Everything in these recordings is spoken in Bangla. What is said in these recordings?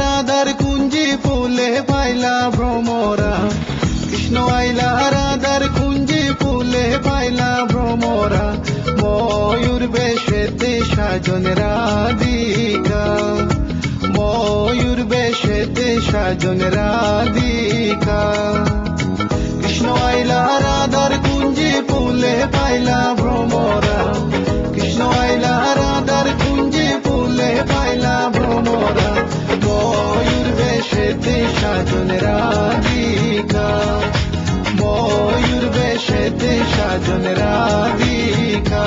রাধার কুঞ্জি ফুলে পাইলা ভ্রমরা, কৃষ্ণ আইলা রাধার কুঞ্জি ফুলে পাইলা ভ্রমরা, ময়ূর বেশেতে সাজন রাধিকা, ময়ূর বেশেতে সাজন রাধিকা। কৃষ্ণ আইলা রাধার কুঞ্জি ফুলে পাইলা ভ্রমরা, কৃষ্ণ আইলা রাধার কুঞ্জি ফুলে পাইলা ভ্রমরা, ময়ূর বেশেতে সাজন রাধিকা, ময়ূর বেশেতে সাজন রাধিকা।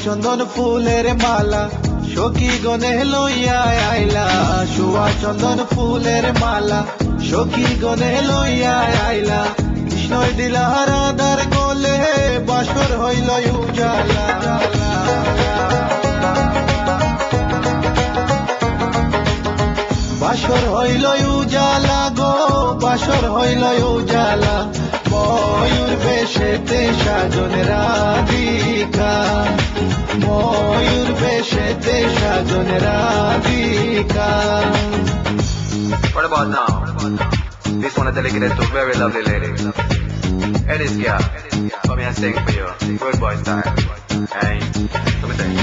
চন্দন ফুলের মালা সখী গনে লইয়া আইলা, সুয়া চন্দন ফুলের মালা সখী গনে লইয়া আইলা, কৃষ্ণই দিলা রাধার কোলে বাসর হইল উজালা। বাসর হইল উজালা গো, বাসর হইল উজালা, ময়ূর বেশেতে সাজন রাধিকা, ময়ূর বেশেতে সাজন Radhika. What about now? This one is dedicated to very lovely lady. Hey, this girl, come here and sing for you. Good boy style. Hey, let me sing.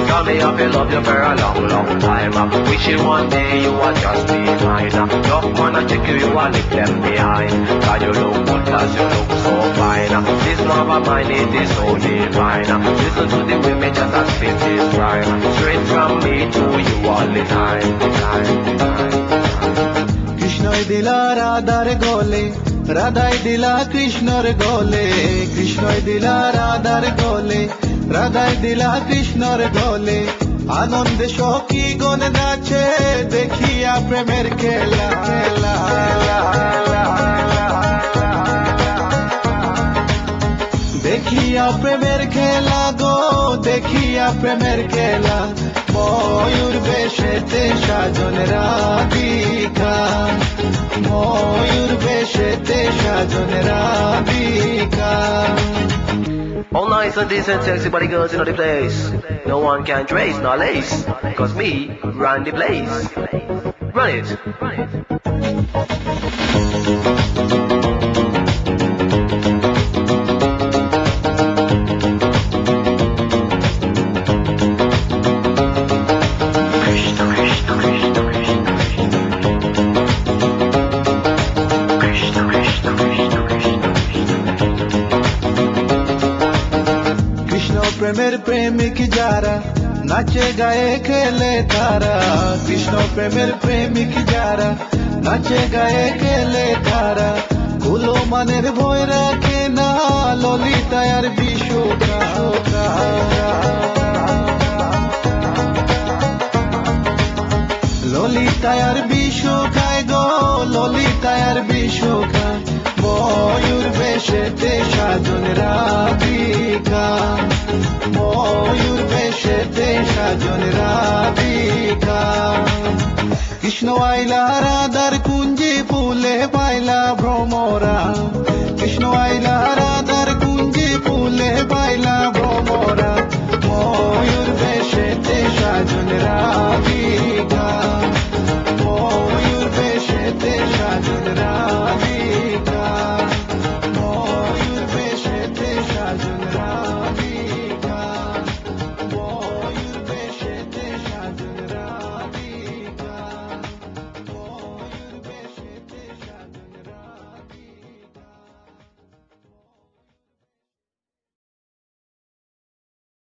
Call me up, I love you for a long, long time. Wishing one day you would just be mine. Love wanna check you, you will leave them behind. Cause you look good, cause you look so fine. This love of mine, it is so divine. Listen to the women just as fit this rhyme. Straight from me to you all the time. কৃষ্ণই দিলা রাধার গোলে, রাধাই দিলা কৃষ্ণর গোলে, কৃষ্ণই দিলা রাধার গোলে, রাধাই দিলা কৃষ্ণর গোলে, আনন্দে সখী গণ নাচে দেখিয়া প্রেমের খেলা। দেখিয়া প্রেমের খেলা গো, দেখিয়া প্রেমের খেলা, ময়ূর বেশেতে সাজন রাধিকা, ময়ূর বেশেতে সাজন Radhika. All nice and decent sexy body girls in the place. No one can trace nor lace, cause me run the place. Run it. প্রেমের প্রেমিক যারা নাচে গায়ে খেলে তারা, কৃষ্ণ প্রেমের প্রেমিক যারা নাচে গায়ে খেলে তারা, কুলো মানের ভয় রাখে না ললিতায়ার বিশুকা। ললিতায়ার বিশুকায় গো, ললিতায়ার বিশুকায়, ময়ূর বেশেতে সাজন রাধিকা, ময়ূর বেশেতে সাজন রাধিকা। কৃষ্ণ আইলা রাধার কুঞ্জি ফুলে পাইলা ভ্রমরা, কৃষ্ণ আইলা রাধার কুঞ্জি ফুলে পাইলা ভ্রমরা, ময়ূর বেশেতে সাজন রাধিকা, ময়ূর দিন রাত